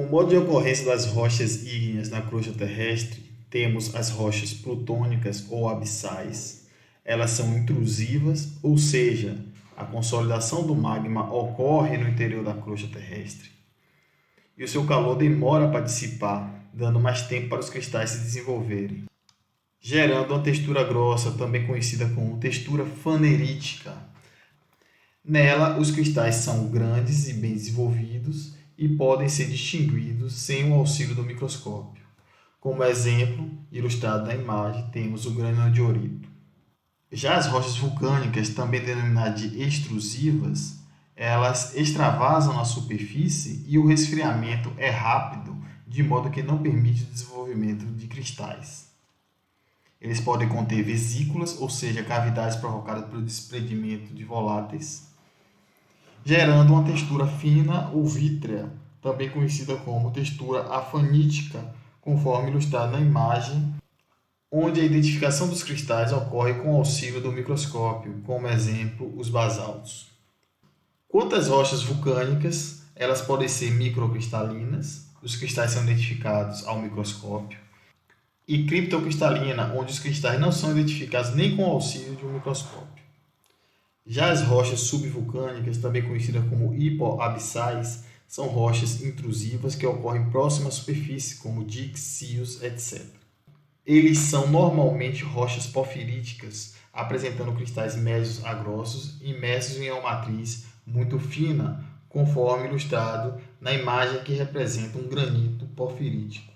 modo de ocorrência das rochas ígneas na crosta terrestre, temos as rochas plutônicas ou abissais. Elas são intrusivas, ou seja, a consolidação do magma ocorre no interior da crosta terrestre. E o seu calor demora para dissipar, dando mais tempo para os cristais se desenvolverem, gerando uma textura grossa, também conhecida como textura fanerítica. Nela, os cristais são grandes e bem desenvolvidos e podem ser distinguidos sem o auxílio do microscópio. Como exemplo, ilustrado na imagem, temos o grânulo de ourito. Já as rochas vulcânicas, também denominadas de extrusivas, elas extravasam na superfície e o resfriamento é rápido, de modo que não permite o desenvolvimento de cristais. Eles podem conter vesículas, ou seja, cavidades provocadas pelo desprendimento de voláteis, gerando uma textura fina ou vítrea, também conhecida como textura afanítica, conforme ilustrado na imagem, onde a identificação dos cristais ocorre com o auxílio do microscópio, como exemplo, os basaltos. Quanto às rochas vulcânicas, elas podem ser microcristalinas, os cristais são identificados ao microscópio, e criptocristalina, onde os cristais não são identificados nem com o auxílio de um microscópio. Já as rochas subvulcânicas, também conhecidas como hipoabissais, são rochas intrusivas que ocorrem próximas à superfície, como diques, cios, etc. Eles são normalmente rochas porfiríticas, apresentando cristais médios a grossos, imersos em uma matriz muito fina, conforme ilustrado na imagem que representa um granito porfirítico,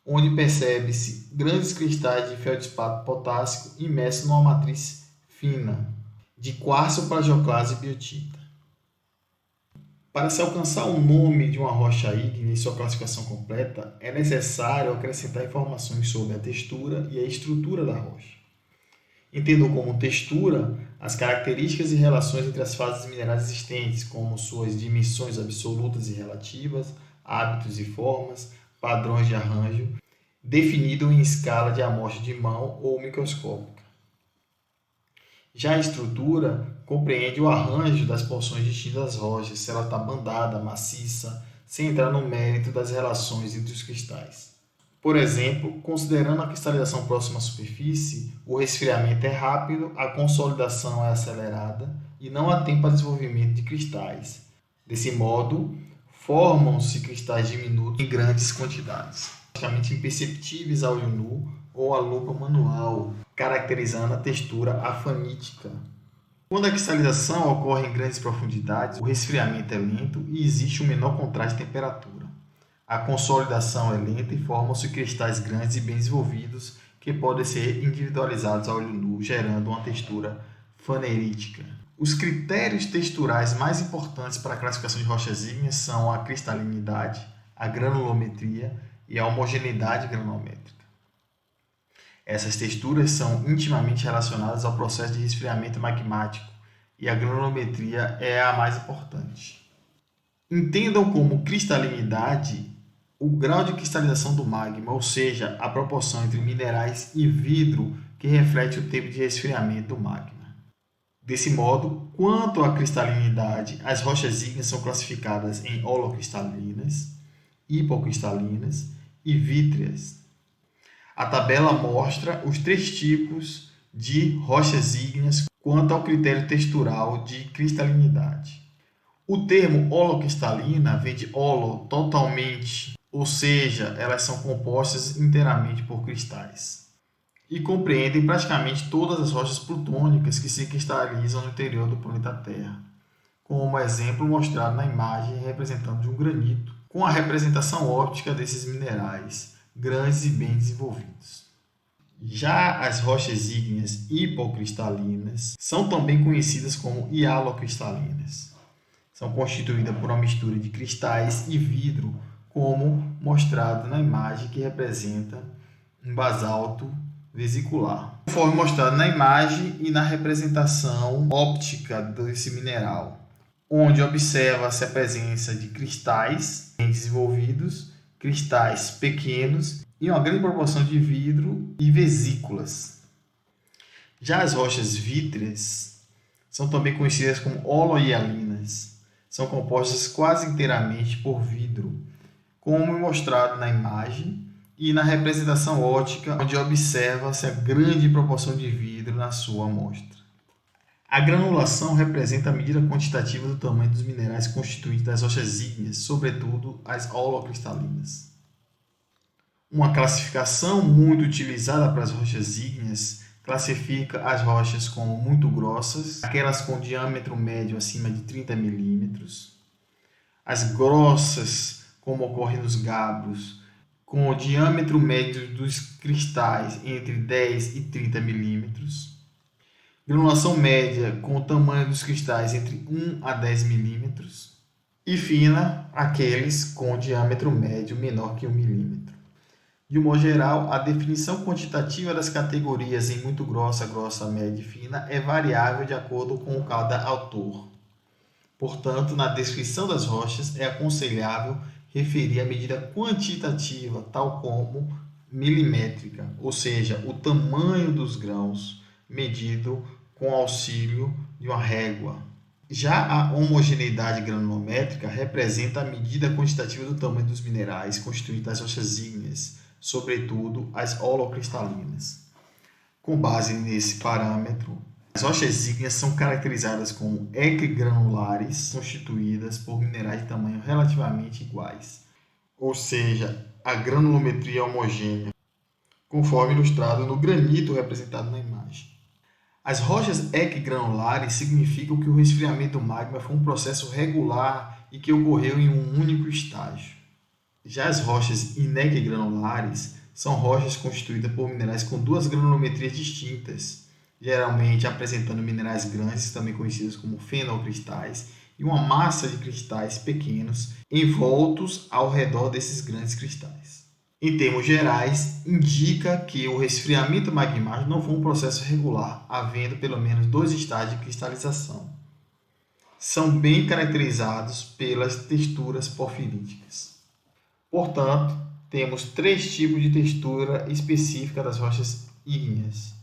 onde percebe-se grandes cristais de feldspato potássico imersos numa matriz fina, de quartzo, plagioclase e biotita. Para se alcançar o nome de uma rocha ígnea e sua classificação completa, é necessário acrescentar informações sobre a textura e a estrutura da rocha. Entendo como textura as características e relações entre as fases minerais existentes, como suas dimensões absolutas e relativas, hábitos e formas, padrões de arranjo, definido em escala de amostra de mão ou microscópica. Já a estrutura compreende o arranjo das porções distintas das rochas, se ela está bandada, maciça, sem entrar no mérito das relações entre os cristais. Por exemplo, considerando a cristalização próxima à superfície, o resfriamento é rápido, a consolidação é acelerada e não há tempo para desenvolvimento de cristais. Desse modo, formam-se cristais diminutos em grandes quantidades, praticamente imperceptíveis a olho nu ou a lupa manual, caracterizando a textura afanítica. Quando a cristalização ocorre em grandes profundidades, o resfriamento é lento e existe um menor contraste de temperatura. A consolidação é lenta e formam-se cristais grandes e bem desenvolvidos que podem ser individualizados a olho nu, gerando uma textura fanerítica. Os critérios texturais mais importantes para a classificação de rochas ígneas são a cristalinidade, a granulometria e a homogeneidade granulométrica. Essas texturas são intimamente relacionadas ao processo de resfriamento magmático e a granulometria é a mais importante. Entendam como cristalinidade o grau de cristalização do magma, ou seja, a proporção entre minerais e vidro que reflete o tempo de resfriamento do magma. Desse modo, quanto à cristalinidade, as rochas ígneas são classificadas em holocristalinas, hipocristalinas e vítreas. A tabela mostra os 3 tipos de rochas ígneas quanto ao critério textural de cristalinidade. O termo holocristalina vem de holo, totalmente, ou seja, elas são compostas inteiramente por cristais. E compreendem praticamente todas as rochas plutônicas que se cristalizam no interior do planeta Terra, como exemplo mostrado na imagem representando de um granito, com a representação óptica desses minerais, grandes e bem desenvolvidos. Já as rochas ígneas hipocristalinas são também conhecidas como hialocristalinas. São constituídas por uma mistura de cristais e vidro, como mostrado na imagem que representa um basalto vesicular, conforme mostrado na imagem e na representação óptica desse mineral, onde observa-se a presença de cristais bem desenvolvidos, cristais pequenos e uma grande proporção de vidro e vesículas. Já as rochas vítreas são também conhecidas como holohialinas. São compostas quase inteiramente por vidro, como mostrado na imagem e na representação ótica, onde observa-se a grande proporção de vidro na sua amostra. A granulação representa a medida quantitativa do tamanho dos minerais constituintes das rochas ígneas, sobretudo as holocristalinas. Uma classificação muito utilizada para as rochas ígneas classifica as rochas como muito grossas, aquelas com diâmetro médio acima de 30 milímetros, as grossas, como ocorre nos gabros, com o diâmetro médio dos cristais entre 10 e 30 milímetros, granulação média com o tamanho dos cristais entre 1 a 10 milímetros e fina, aqueles com diâmetro médio menor que 1 milímetro. De um modo geral, a definição quantitativa das categorias em muito grossa, grossa, média e fina é variável de acordo com cada autor. Portanto, na descrição das rochas é aconselhável referir a medida quantitativa, tal como milimétrica, ou seja, o tamanho dos grãos medido com auxílio de uma régua. Já a homogeneidade granulométrica representa a medida quantitativa do tamanho dos minerais constituintes das rochas ígneas, sobretudo as holocristalinas. Com base nesse parâmetro, as rochas ígneas são caracterizadas como equigranulares, constituídas por minerais de tamanho relativamente iguais, ou seja, a granulometria é homogênea, conforme ilustrado no granito representado na imagem. As rochas equigranulares significam que o resfriamento do magma foi um processo regular e que ocorreu em um único estágio. Já as rochas inequigranulares são rochas constituídas por minerais com duas granulometrias distintas, geralmente apresentando minerais grandes, também conhecidos como fenocristais, e uma massa de cristais pequenos envoltos ao redor desses grandes cristais. Em termos gerais, indica que o resfriamento magmático não foi um processo regular, havendo pelo menos 2 estágios de cristalização. São bem caracterizados pelas texturas porfiríticas. Portanto, temos 3 tipos de textura específica das rochas ígneas,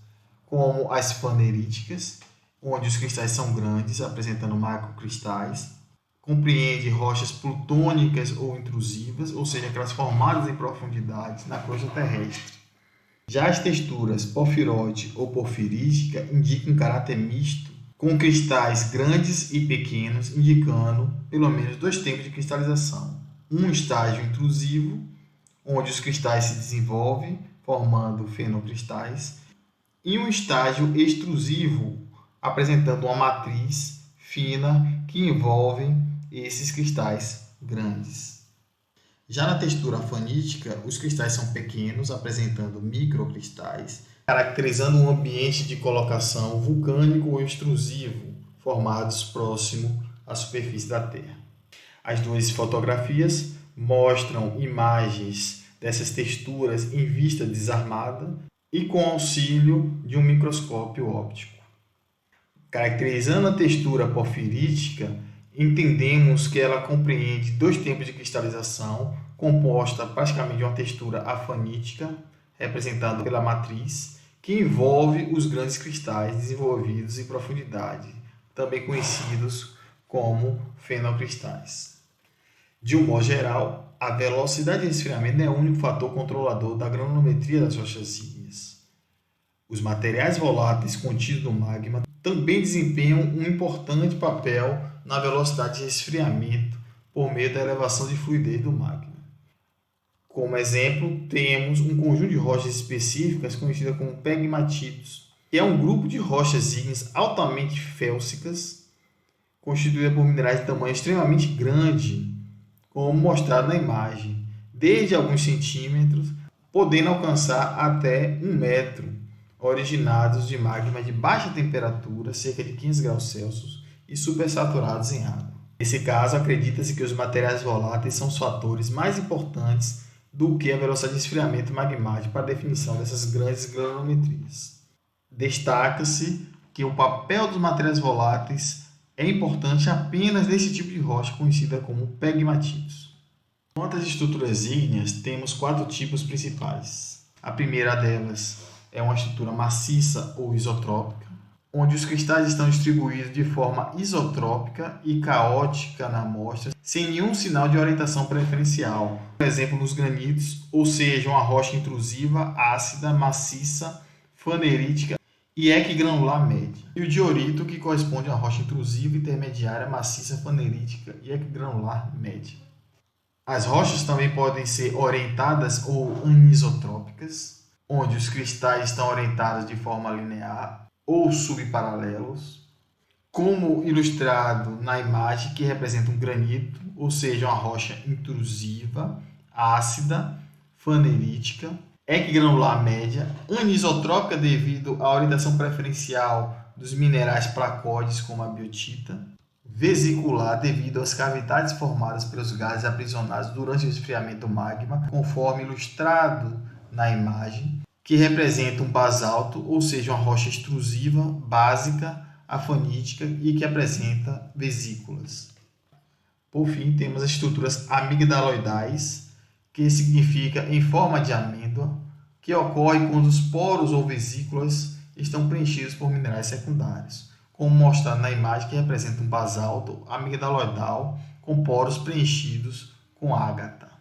como as faneríticas, onde os cristais são grandes, apresentando macrocristais. Compreende rochas plutônicas ou intrusivas, ou seja, aquelas formadas em profundidade na crosta terrestre. Já as texturas porfiroide ou porfirítica indicam um caráter misto, com cristais grandes e pequenos, indicando pelo menos 2 tempos de cristalização. Um estágio intrusivo, onde os cristais se desenvolvem, formando fenocristais, e um estágio extrusivo, apresentando uma matriz fina que envolve esses cristais grandes. Já na textura fanítica, os cristais são pequenos, apresentando microcristais, caracterizando um ambiente de colocação vulcânico ou extrusivo, formados próximo à superfície da Terra. As 2 fotografias mostram imagens dessas texturas em vista desarmada e com auxílio de um microscópio óptico. Caracterizando a textura porfirítica, entendemos que ela compreende 2 tempos de cristalização, composta praticamente de uma textura afanítica, representada pela matriz, que envolve os grandes cristais desenvolvidos em profundidade, também conhecidos como fenocristais. De um modo geral, a velocidade de resfriamento é o único fator controlador da granulometria das rochas ígneas. Os materiais voláteis contidos no magma também desempenham um importante papel na velocidade de resfriamento por meio da elevação de fluidez do magma. Como exemplo, temos um conjunto de rochas específicas conhecida como pegmatitos, que é um grupo de rochas ígneas altamente félsicas, constituída por minerais de tamanho extremamente grande, como mostrado na imagem, desde alguns centímetros, podendo alcançar até 1 metro, originados de magma de baixa temperatura, cerca de 15 graus Celsius, e supersaturados em água. Nesse caso, acredita-se que os materiais voláteis são os fatores mais importantes do que a velocidade de esfriamento magmático para a definição dessas grandes granulometrias. Destaca-se que o papel dos materiais voláteis é importante apenas nesse tipo de rocha conhecida como pegmatitos. Quanto às estruturas ígneas, temos 4 tipos principais. A primeira delas é uma estrutura maciça ou isotrópica, onde os cristais estão distribuídos de forma isotrópica e caótica na amostra, sem nenhum sinal de orientação preferencial. Por exemplo, nos granitos, ou seja, uma rocha intrusiva, ácida, maciça, fanerítica e equigranular média. E o diorito, que corresponde a rocha intrusiva, intermediária, maciça, fanerítica e equigranular média. As rochas também podem ser orientadas ou anisotrópicas, onde os cristais estão orientados de forma linear ou subparalelos, como ilustrado na imagem que representa um granito, ou seja, uma rocha intrusiva, ácida, fanerítica, equigranular média, anisotrópica devido à orientação preferencial dos minerais placóides como a biotita, vesicular devido às cavidades formadas pelos gases aprisionados durante o esfriamento do magma, conforme ilustrado na imagem, que representa um basalto, ou seja, uma rocha extrusiva, básica, afanítica e que apresenta vesículas. Por fim, temos as estruturas amigdaloidais, que significa em forma de amêndoa, que ocorre quando os poros ou vesículas estão preenchidos por minerais secundários, como mostrado na imagem que representa um basalto amigdaloidal com poros preenchidos com ágata.